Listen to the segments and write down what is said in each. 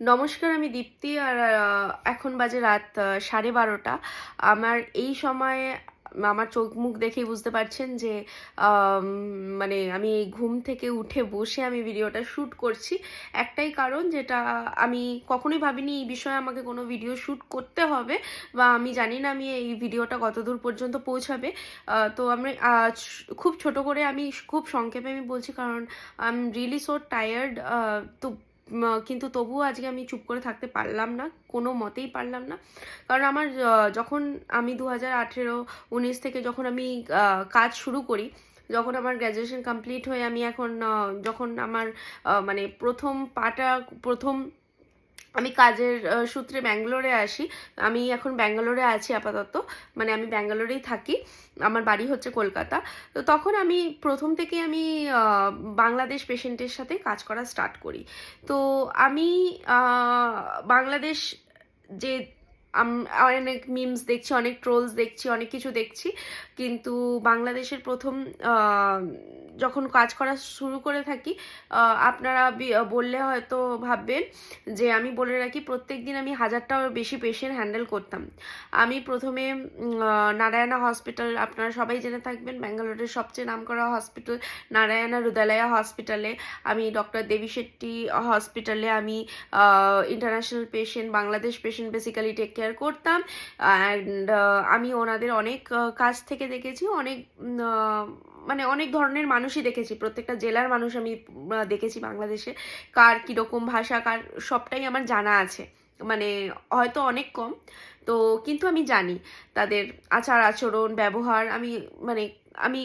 নমস্কার, আমি দীপ্তি। আর এখন বাজে রাত 12:30। আমার এই সময়ে আমার চোখ মুখ দেখেই বুঝতে পারছেন যে আম, মানে আমি এই ঘুম থেকে উঠে বসে আমি ভিডিওটা শ্যুট করছি। একটাই কারণ, যেটা আমি কখনোই ভাবিনি এই বিষয়ে আমাকে কোনো ভিডিও শ্যুট করতে হবে, বা আমি জানি না আমি এই ভিডিওটা কতদূর পর্যন্ত পৌঁছাবে। তো আমি খুব ছোট করে, আমি খুব সংক্ষেপে আমি বলছি, কারণ I am really so tired. তো কিন্তু তবুও আজকে আমি চুপ করে থাকতে পারলাম না, কোনো মতেই পারলাম না। কারণ আমার যখন আমি 2018-19 থেকে যখন আমি কাজ শুরু করি, যখন আমার গ্র্যাজুয়েশন কমপ্লিট হয়ে আমি এখন যখন আমার মানে প্রথম আমি কাজের সূত্রে ব্যাঙ্গালোরে আসি। আমি এখন ব্যাঙ্গালোরে আছি আপাতত, মানে আমি ব্যাঙ্গালোরেই থাকি, আমার বাড়ি হচ্ছে কলকাতা। তো তখন আমি প্রথম থেকে আমি বাংলাদেশ পেশেন্টের সাথে কাজ করা স্টার্ট করি। তো আমি বাংলাদেশ যে অনেক মিমস দেখছি, অনেক ট্রোলস দেখছি, অনেক কিছু দেখছি, কিন্তু বাংলাদেশের প্রথম যখন কাজ করা শুরু করে থাকি, আপনারা বললে হয়তো ভাববেন যে আমি বলে রাখি, প্রত্যেক দিন আমি 1000টার বেশি পেশেন্ট হ্যান্ডেল করতাম। আমি প্রথমে নারায়ণা হসপিটাল, আপনারা সবাই জেনে থাকবেন, ব্যাঙ্গালোরের সবচেয়ে নামকরা হসপিটাল নারায়ণা হৃদয়ালয়া হসপিটালে, আমি ডক্টর দেবী শেট্টি হসপিটালে আমি international patient, Bangladesh patient basically take care করতাম। অ্যান্ড আমি ওনাদের অনেক কাছ থেকে দেখেছি, অনেক মানে অনেক ধরনের মানুষই দেখেছি, প্রত্যেকটা জেলার মানুষ আমি দেখেছি বাংলাদেশে, কার কীরকম ভাষা, কার সবটাই আমার জানা আছে। মানে হয়তো অনেক কম, তো কিন্তু আমি জানি তাদের আচার আচরণ, ব্যবহার, মানে আমি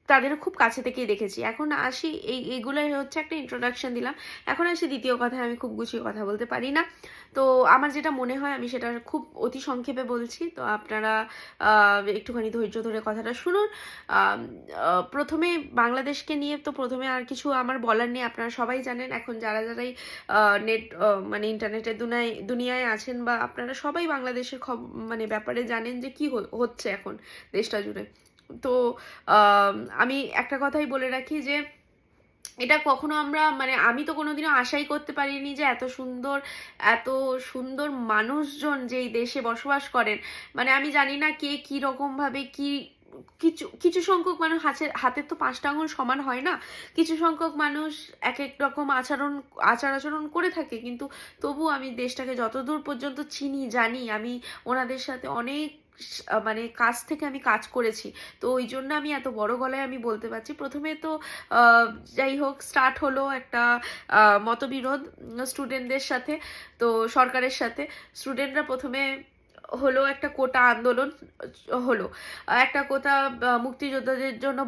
তাদের খুব কাছে থেকেই দেখেছি। এখন আসি, এইগুলোই হচ্ছে একটা ইন্ট্রোডাকশন দিলাম। এখন আসি দ্বিতীয় কথায়, আমি খুব গুছিয়ে কথা বলতে পারি না। তো আমার যেটা মনে হয় আমি সেটা খুব অতি সংক্ষেপে বলছি, তো আপনারা একটুখানি ধৈর্য ধরে কথাটা শুনুন। প্রথমে বাংলাদেশকে নিয়ে তো প্রথমে আর কিছু আমার বলার নেই, আপনারা সবাই জানেন। এখন যারাই নেট মানে ইন্টারনেটের দুনিয়ায় আছেন, বা আপনারা সবাই বাংলাদেশের মানে ব্যাপারে জানেন যে কি হচ্ছে এখন দেশটা জুড়ে। তো আমি একটা কথাই বলে রাখি যে এটা কখনো মানে আমি তো কোনোদিনও আশাই করতে পারিনি যে এত সুন্দর মানুষজন যে এই দেশে বসবাস করেন। মানে আমি জানি না কে কি রকম ভাবে কিছু কিছু সংখ্যক মানুষ, হাতের তো 5টা আঙুল সমান হয় না, কিছু সংখ্যক মানুষ এক এক রকম আচার আচরণ করে থাকে, কিন্তু তবু আমি দেশটাকে যতদূর পর্যন্ত চিনি জানি, আমি ওনাদের সাথে অনেক মানে কাছ থেকে আমি কাজ করেছি। তো ওই জন্য আমি এত বড় গলায় আমি বলতে পারছি। প্রথমে তো যাই হোক, স্টার্ট হলো একটা মতবিরোধ স্টুডেন্টদের সাথে, তো সরকারের সাথে। স্টুডেন্টরা প্রথমে হলো একটা কোটা আন্দোলন, হলো একটা কোটা মুক্তিযোদ্ধাদের জন্য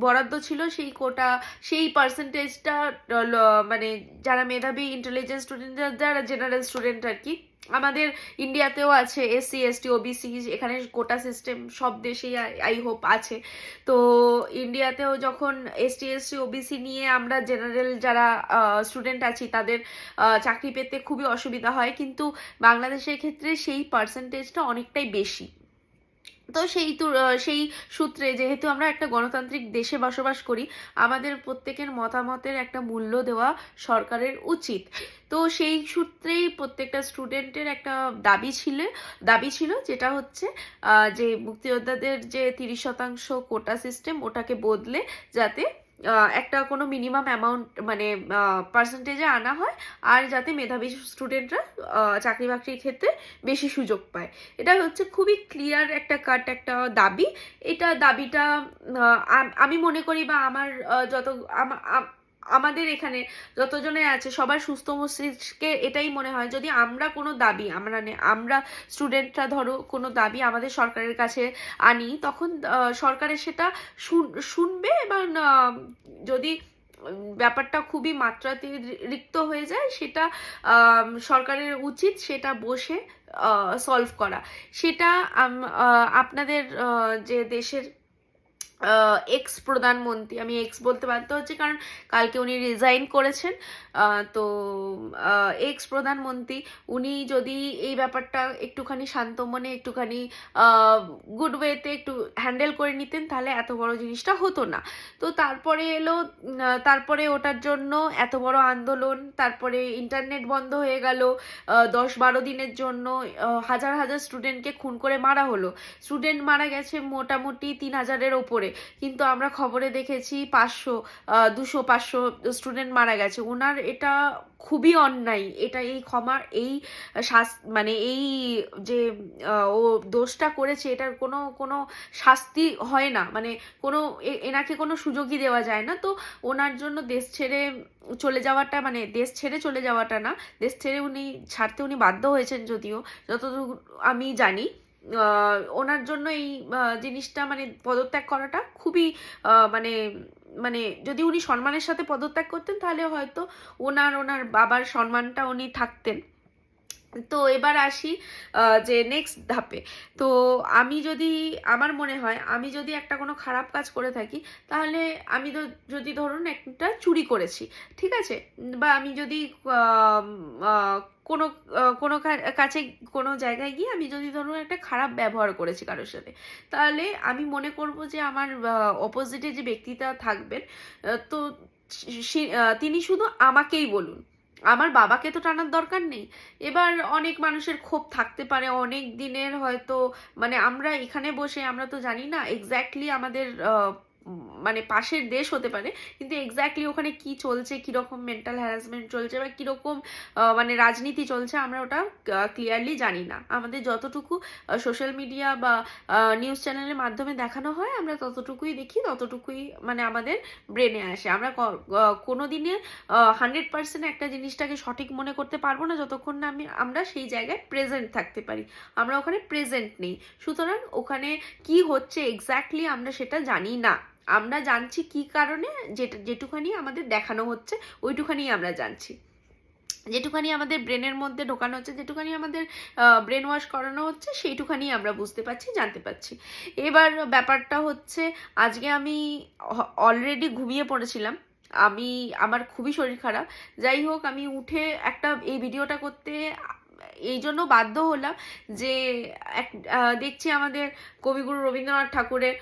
বরাদ্দ ছিল, সেই কোটা, সেই পার্সেন্টেজটা মানে যারা মেধাবী ইন্টেলিজেন্ট স্টুডেন্ট, যারা জেনারেল স্টুডেন্ট আর কি, আমাদের ইন্ডিয়াতেও আছে এসসি এসটি ওবিসি, এখানে কোটা সিস্টেম সব দেশেই আই হোপ আছে। তো ইন্ডিয়াতেও যখন এসটি এসটি ওবিসি নিয়ে আমরা জেনারেল যারা স্টুডেন্ট আছি, তাদের চাকরি পেতে খুবই অসুবিধা হয়, কিন্তু বাংলাদেশের ক্ষেত্রে সেই পার্সেন্টেজটা অনেকটাই বেশি। তো সেই সূত্রে, যেহেতু আমরা একটা গণতান্ত্রিক দেশে বসবাস করি, আমাদের প্রত্যেকের মতামতের একটা মূল্য দেওয়া সরকারের উচিত। তো সেই সূত্রেই প্রত্যেকটা স্টুডেন্টের একটা দাবি ছিল, যেটা হচ্ছে যে মুক্তিযোদ্ধাদের যে 30% কোটা সিস্টেম, ওটাকে বদলে যাতে একটা কোনো মিনিমাম অ্যামাউন্ট, মানে পার্সেন্টেজে আনা হয়, আর যাতে মেধাবী স্টুডেন্টরা চাকরি বাকরির ক্ষেত্রে বেশি সুযোগ পায়। এটা হচ্ছে খুবই ক্লিয়ার একটা একটা দাবি। এটা দাবিটা আমি মনে করি, বা আমার আমাদের এখানে যতজনে আছে সবার সুস্থ মস্তিষ্কে এটাই মনে হয়, যদি আমরা কোনো দাবি, আমরা স্টুডেন্টরা ধরো কোনো দাবি আমাদের সরকারের কাছে আনি, তখন সরকারের সেটা শুনবে, এবং যদি ব্যাপারটা খুবই মাত্রাতিরিক্ত হয়ে যায়, সেটা সরকারের উচিত সেটা বসে সলভ করা। সেটা আপনাদের যে দেশের এক্স প্রধানমন্ত্রী, আমি এক্স বলতে বাধ্য হচ্ছি কারণ কালকে উনি রিজাইন করেছেন। তো এক্স প্রধানমন্ত্রী উনি যদি এই ব্যাপারটা একটুখানি শান্ত মনে, একটুখানি গুড ওয়েতে একটু হ্যান্ডেল করে নিতেন, তাহলে এত বড় জিনিসটা হতো না। তো তারপরে এলো, তারপরে ওটার জন্য এত বড় আন্দোলন, তারপরে ইন্টারনেট বন্ধ হয়ে গেল 10-12 দিনের জন্য, হাজার হাজার স্টুডেন্টকে খুন করে মারা হলো। স্টুডেন্ট মারা গেছে মোটামুটি 3000-এর ওপরে, কিন্তু আমরা খবরে দেখেছি 500, 200-500 স্টুডেন্ট মারা গেছে। ওনার এটা খুবই অন্যায়, এটা এই ক্ষমা, এই মানে এই যে ও দোষটা করেছে এটার কোনো কোনো শাস্তি হয় না, মানে কোনো এনাকে কোনো সুযোগই দেওয়া যায় না। তো ওনার জন্য দেশ ছেড়ে চলে যাওয়াটা, মানে দেশ ছেড়ে চলে যাওয়াটা না, দেশ ছেড়ে ছাড়তে উনি বাধ্য হয়েছেন, যদিও যতদূর আমি জানি ওনার জন্য এই জিনিসটা, মানে পদত্যাগ করাটা খুবই মানে মানে যদি উনি সম্মানের সাথে পদত্যাগ করতেন তাহলে হয়তো ওনার বাবার সম্মানটা উনি থাকতেন। তো এবার আসি যে নেক্সট ধাপে। তো আমি যদি, আমার মনে হয় আমি যদি একটা কোনো খারাপ কাজ করে থাকি, তাহলে আমি তো যদি ধরুন একটা চুরি করেছি, ঠিক আছে, বা আমি যদি কোনো কোনো কাছে কোনো জায়গায় গিয়ে আমি যদি ধরুন একটা খারাপ ব্যবহার করেছি কারোর সাথে, তাহলে আমি মনে করব যে আমার অপোজিটে যে ব্যক্তিটা থাকবেন, তো তিনি শুধু আমাকেই বলুন, আমার বাবাকে তো টানার দরকার নেই। এবার অনেক মানুষের ক্ষোভ থাকতে পারে অনেক দিনের, হয়তো মানে আমরা এখানে বসে আমরা তো জানি না এক্স্যাক্টলি আমাদের মানে পাশের দেশ হতে পারে, কিন্তু এক্স্যাক্টলি ওখানে কি চলছে, কিরকম মেন্টাল হ্যারাসমেন্ট চলছে বা কিরকম মানে রাজনীতি চলছে, আমরা ওটা ক্লিয়ারলি জানি না। আমাদের যতটুকু সোশ্যাল মিডিয়া বা নিউজ চ্যানেলের মাধ্যমে দেখানো হয় আমরা ততটুকুই দেখি, ততটুকুই মানে আমাদের ব্রেনে আসে। আমরা কোনো দিনে 100% একটা জিনিসটাকে সঠিক মনে করতে পারবো না যতক্ষণ না আমরা সেই জায়গায় প্রেজেন্ট থাকতে পারি। আমরা ওখানে প্রেজেন্ট নেই, সুতরাং ওখানে কি হচ্ছে এক্স্যাক্টলি আমরা সেটা জানি না। আমরা জানছি কি কারণে, যেটুখানি আমাদের দেখানো হচ্ছে ওইটুখানি আমরা জানছি, যেটুখানি আমাদের ব্রেনের মধ্যে ঢোকানো হচ্ছে, যেটুখানি আমাদের ব্রেন ওয়াশ করানো হচ্ছে, সেইটুখানি আমরা বুঝতে পারছি, জানতে পারছি। এবার ব্যাপারটা হচ্ছে, আজকে আমি অলরেডি ঘুমিয়ে পড়েছিলাম, আমার খুবই শরীর খারাপ। যাই হোক, আমি উঠে এই ভিডিওটা করতে এই জন্য বাধ্য হলাম যে দেখছি আমাদের কবিগুরু রবীন্দ্রনাথ ঠাকুরের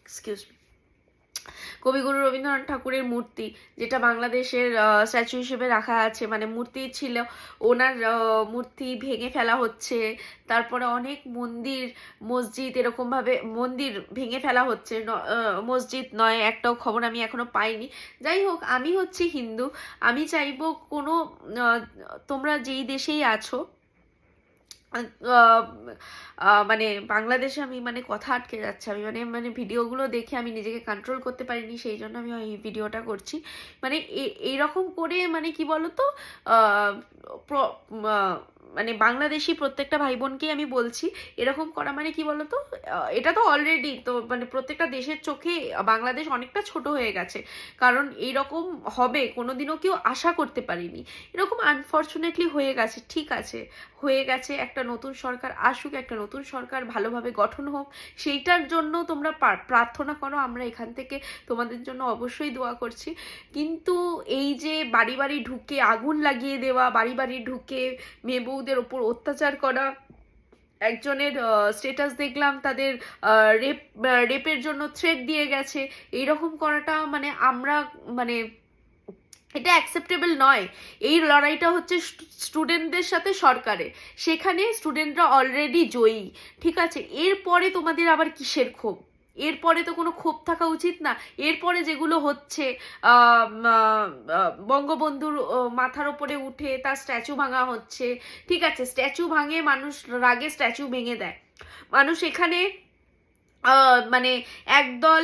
এক্সকিউজ মি, কবিগুরু রবীন্দ্রনাথ ঠাকুরের মূর্তি, যেটা বাংলাদেশের স্ট্যাচু হিসেবে রাখা আছে, মানে মূর্তি ছিল, ওনার মূর্তি ভেঙে ফেলা হচ্ছে। তারপরে অনেক মসজিদ এরকমভাবে মন্দির ভেঙে ফেলা হচ্ছে, মসজিদ নয়, একটাও খবর আমি এখনো পাইনি। যাই হোক, আমি হচ্ছি হিন্দু, আমি চাইবো কোনো তোমরা যেই দেশেই আছো, মানে বাংলাদেশে, আমি মানে কথা আটকে যাচ্ছে, আমি মানে ভিডিওগুলো দেখে আমি নিজেকে কন্ট্রোল করতে পারিনি, সেই জন্য আমি এই ভিডিওটা করছি। মানে এইরকম করে, মানে কি বলতো, মানে বাংলাদেশি প্রত্যেকটা ভাই বোনকেই আমি বলছি, এরকম করা মানে কি বলতো, এটা তো অলরেডি তো মানে প্রত্যেকটা দেশের চোখে বাংলাদেশ অনেকটা ছোট হয়ে গেছে, কারণ এইরকম হবে কোনোদিনও কেউ আশা করতে পারিনি। এরকম আনফর্চুনেটলি হয়ে গেছে, ঠিক আছে, হয়ে গেছে। একটা নতুন সরকার আসুক, একটা নতুন সরকার ভালোভাবে গঠন হোক, সেইটার জন্য তোমরা প্রার্থনা করো, আমরা এখান থেকে তোমাদের জন্য অবশ্যই দোয়া করছি। কিন্তু এই যে বাড়ি বাড়ি ঢুকে আগুন লাগিয়ে দেওয়া, বাড়ি বাড়ি ঢুকে মেয়ে বউদের ওপর অত্যাচার করা, একজনের স্টেটাস দেখলাম তাদের রেপের জন্য থ্রেট দিয়ে গেছে, এইরকম করাটা মানে আমরা মানে এটা অ্যাকসেপ্টেবল নয়। এই লড়াইটা হচ্ছে স্টুডেন্টদের সাথে সরকারের, সেখানে স্টুডেন্টরা অলরেডি জয়ী, ঠিক আছে, এরপরে তোমাদের আবার কিসের ক্ষোভ? এরপরে তো কোনো ক্ষোভ থাকা উচিত না। এরপরে যেগুলো হচ্ছে, বঙ্গবন্ধুর মাথার ওপরে উঠে তার স্ট্যাচু ভাঙা হচ্ছে, ঠিক আছে, স্ট্যাচু ভাঙে, মানুষ রাগে স্ট্যাচু ভেঙে দেয়, মানুষ এখানে মানে একদল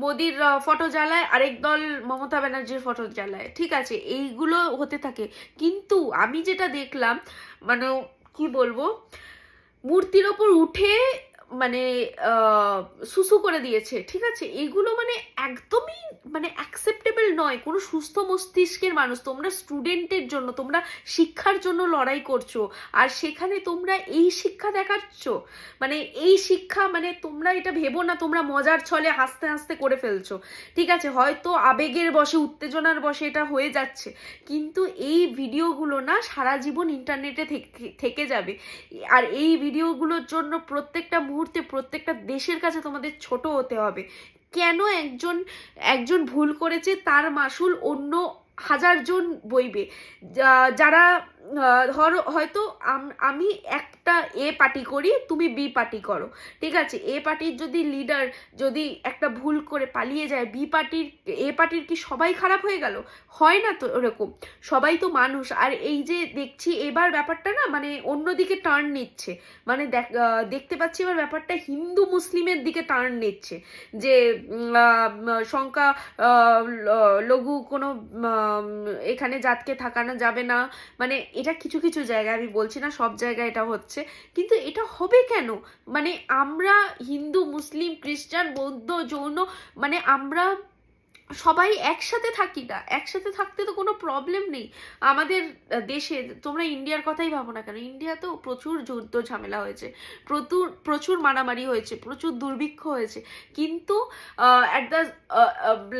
মোদির ফটো জ্বালায়, আরেক দল মমতা ব্যানার্জির ফটো জ্বালায়, ঠিক আছে, এইগুলো হতে থাকে। কিন্তু আমি যেটা দেখলাম, মানে কি বলবো, মূর্তির ওপর উঠে মানে সুসু করে দিয়েছে, ঠিক আছে? এগুলো মানে একদমই মানে অ্যাকসেপ্টেবল নয় কোনো সুস্থ মস্তিষ্কের মানুষ। তোমরা স্টুডেন্টের জন্য, তোমরা শিক্ষার জন্য লড়াই করছো, আর সেখানে তোমরা এই শিক্ষা দেখাচ্ছ। মানে এই শিক্ষা, মানে তোমরা এটা ভেবো না তোমরা মজার ছলে হাসতে হাসতে করে ফেলছো, ঠিক আছে? হয়তো আবেগের বশে, উত্তেজনার বশে এটা হয়ে যাচ্ছে, কিন্তু এই ভিডিওগুলো না সারা জীবন ইন্টারনেটে থেকে যাবে। আর এই ভিডিওগুলোর জন্য প্রত্যেকটা মুহূর্তে প্রত্যেকটা দেশের কাছে তোমাদের ছোট হতে হবে। কেন একজন একজন ভুল করেছে তার মাসুল অন্য হাজারজন বইবে? যারা ধরো হয়তো আমি একটা এ পার্টি করি, তুমি বি পার্টি করো, ঠিক আছে? এ পার্টির যদি লিডার যদি একটা ভুল করে পালিয়ে যায়, এ পার্টির কি সবাই খারাপ হয়ে গেল? হয় না তো ওরকম, সবাই তো মানুষ। আর এই যে দেখছি এবার ব্যাপারটা না মানে অন্যদিকে টার্ন নিচ্ছে, মানে দেখতে পাচ্ছি এবার ব্যাপারটা হিন্দু মুসলিমের দিকে টার্ন নিচ্ছে, যে সংখ্যা লঘু কোনো এখানে জাতকে থাকানো যাবে না। মানে এটা কিছু কিছু জায়গায়, আমি বলছি না সব জায়গায় এটা হচ্ছে, কিন্তু এটা হবে কেন? মানে আমরা হিন্দু মুসলিম খ্রিস্টান বৌদ্ধ জৈন, মানে আমরা সবাই একসাথে থাকি না? একসাথে থাকতে তো কোনো প্রবলেম নেই আমাদের দেশে। তোমরা ইন্ডিয়ার কথাই ভাবো না কেন, ইন্ডিয়াতেও প্রচুর যুদ্ধ ঝামেলা হয়েছে, প্রচুর প্রচুর মারামারি হয়েছে, প্রচুর দুর্ভিক্ষ হয়েছে, কিন্তু অ্যাট দ্য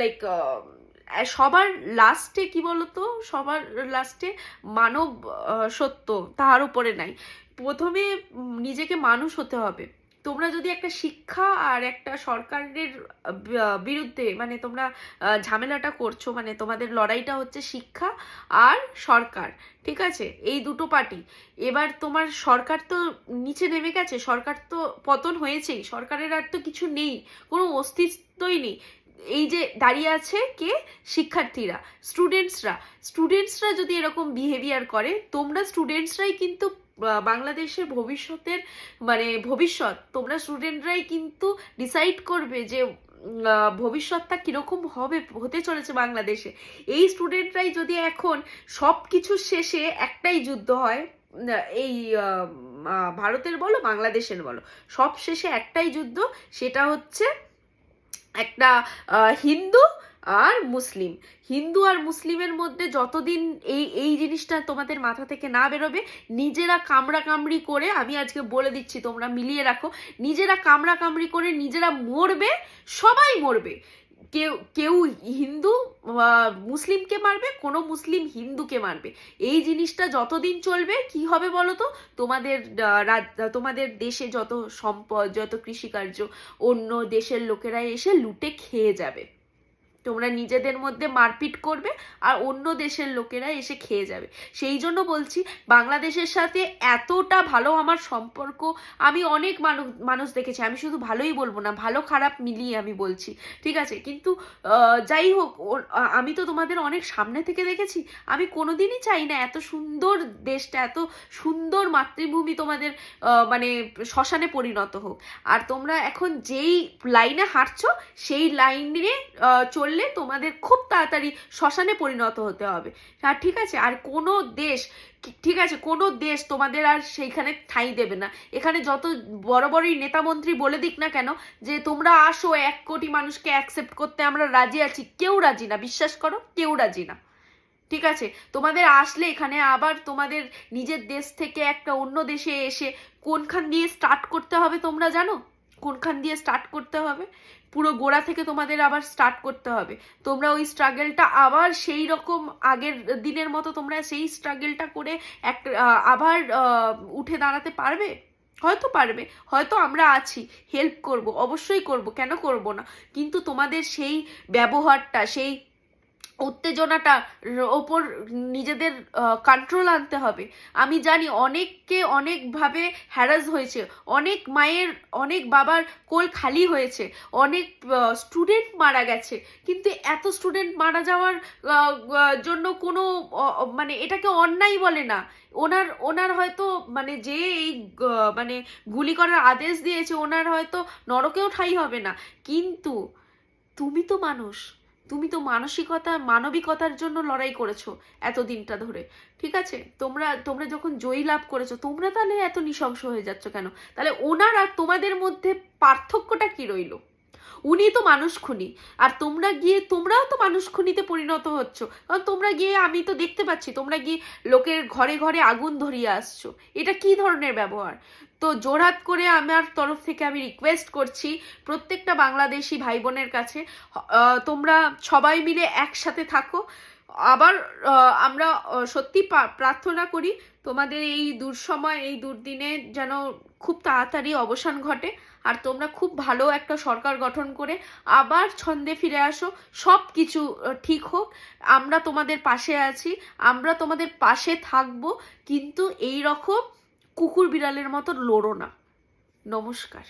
লাইক সবার লাস্টে কি বলতো, সবার লাস্টে মানব সত্য তাহার উপরে নাই। প্রথমে নিজেকে মানুষ হতে হবে। তোমরা যদি একটা শিক্ষা আর একটা সরকারের বিরুদ্ধে মানে তোমরা ঝামেলাটা করছো, মানে তোমাদের লড়াইটা হচ্ছে শিক্ষা আর সরকার, ঠিক আছে? এই দুটো পার্টি। এবার তোমার সরকার তো নিচে নেমে গেছে, সরকার তো পতন হয়েছেই, সরকারের আর তো কিছু নেই, কোনো অস্তিত্বই নেই। এই যে দাঁড়িয়ে আছে কে? শিক্ষার্থীরা, স্টুডেন্টসরা যদি এরকম বিহেভিয়ার করে, তোমরা স্টুডেন্টসরাই কিন্তু বাংলাদেশের ভবিষ্যতের মানে ভবিষ্যৎ, তোমরা স্টুডেন্টরাই কিন্তু ডিসাইড করবে যে ভবিষ্যৎটা কিরকম হবে, হতে চলেছে বাংলাদেশে। এই স্টুডেন্টরাই যদি এখন সব কিছুর শেষে একটাই যুদ্ধ হয়, এই ভারতের বলো বাংলাদেশের বলো, সব শেষে একটাই যুদ্ধ, সেটা হচ্ছে একটা হিন্দু আর মুসলিম। হিন্দু আর মুসলিমের মধ্যে যতদিন এই এই জিনিসটা তোমাদের মাথা থেকে না বেরোবে, নিজেরা কামড়া কামড়ি করে, আমি আজকে বলে দিচ্ছি তোমরা মিলিয়ে রাখো, নিজেরা কামড়া কামড়ি করে নিজেরা মরবে, সবাই মরবে। কেউ কেউ হিন্দু মুসলিমকে মারবে, কোনো মুসলিম হিন্দুকে মারবে। এই জিনিসটা যতদিন চলবে কি হবে বলো তো? তোমাদের তোমাদের দেশে যত সম্পদ, যত কৃষিকার্য, অন্য দেশের লোকেরা এসে লুটে খেয়ে যাবে। তোমরা নিজেদের মধ্যে মারপিট করবে আর অন্য দেশের লোকেরা এসে খেয়ে যাবে। সেই জন্য বলছি বাংলাদেশের সাথে এতটা ভালো আমার সম্পর্ক। আমি অনেক মানুষ দেখেছি, আমি শুধু ভালোই বলবো না, ভালো খারাপ মিলিয়ে আমি বলছি, ঠিক আছে? কিন্তু যাই হোক, আমি তো তোমাদের অনেক সামনে থেকে দেখেছি। আমি কোনোদিনই চাই না এত সুন্দর দেশটা, এত সুন্দর মাতৃভূমি তোমাদের মানে শ্মশানে পরিণত হোক। আর তোমরা এখন যেই লাইনে হাঁটছো সেই লাইনে চললে তোমাদের খুব তাড়াতাড়ি শ্মশানে পরিণত হতে হবে। আর ঠিক আছে, আর কোনো দেশ, ঠিক আছে, কোনো দেশ তোমাদের আর সেইখানে ঠাঁই দেবে না। এখানে যত বড় বড়ই নেতা মন্ত্রী বলে দিক না কেন যে তোমরা আসো 1 কোটি মানুষকে অ্যাকসেপ্ট করতে আমরা রাজি আছি, কেউ রাজি না, বিশ্বাস করো, কেউ রাজি না। ঠিক আছে, তোমাদের আসলে এখানে আবার তোমাদের নিজের দেশ থেকে একটা অন্য দেশে এসে কোনখান দিয়ে স্টার্ট করতে হবে তোমরা জানো? কোনখান দিয়ে স্টার্ট করতে হবে? পুরো গোড়া থেকে তোমাদের আবার স্টার্ট করতে হবে। তোমরা ওই স্ট্রাগলটা আবার সেই রকম আগের দিনের মতো তোমরা সেই স্ট্রাগলটা করে একটা আবার উঠে দাঁড়াতে পারবে? হয়তো পারবে, হয়তো আমরা আছি, হেল্প করব, অবশ্যই করব, কেন করব না? কিন্তু তোমাদের সেই ব্যবহারটা, সেই উত্তেজনাটার ওপর নিজেদের কন্ট্রোল আনতে হবে। আমি জানি অনেককে অনেকভাবে হ্যারাস হয়েছে, অনেক মায়ের, অনেক বাবার কোল খালি হয়েছে, অনেক স্টুডেন্ট মারা গেছে, কিন্তু এত স্টুডেন্ট মারা যাওয়ার জন্য কোনো মানে এটাকে অন্যায় বলে না। ওনার হয়তো মানে যে এই মানে গুলি করার আদেশ দিয়েছে ওনার হয়তো নরকেও ঠাঁই হবে না, কিন্তু তুমি তো মানুষ, তুমি তো মানবিকতার জন্য লড়াই করেছো এতদিনটা ধরে, ঠিক আছে? তোমরা তোমরা যখন জয়ী লাভ করেছো, তোমরা তাহলে এত নৃশংস হয়ে যাচ্ছ কেন? তাহলে ওনার আর তোমাদের মধ্যে পার্থক্যটা কি রইলো? উনি তো মানুষ খুনি, আর তোমরাও তো মানুষ খুনিতে পরিণত হচ্ছ। কারণ তোমরা গিয়ে, আমি তো দেখতে পাচ্ছি, তোমরা গিয়ে লোকের ঘরে ঘরে আগুন ধরিয়ে আসছো। এটা কি ধরনের ব্যবহার? তো জোরহাত করে আমার তরফ থেকে আমি রিকোয়েস্ট করছি প্রত্যেকটা বাংলাদেশি ভাই বোনের কাছে, তোমরা সবাই মিলে একসাথে থাকো। আবার আমরা সত্যি প্রার্থনা করি তোমাদের এই দুঃসময়, এই দুর্দিনে যেন খুব তাড়াতাড়ি অবসান ঘটে, আর তোমরা খুব ভালো একটা সরকার গঠন করে আবার ছন্দে ফিরে আসো, সব কিছু ঠিক হোক। আমরা তোমাদের পাশে আছি, আমরা তোমাদের পাশে থাকবো, কিন্তু এই রকম কুকুর বিড়ালের মতো লড়ো না। নমস্কার।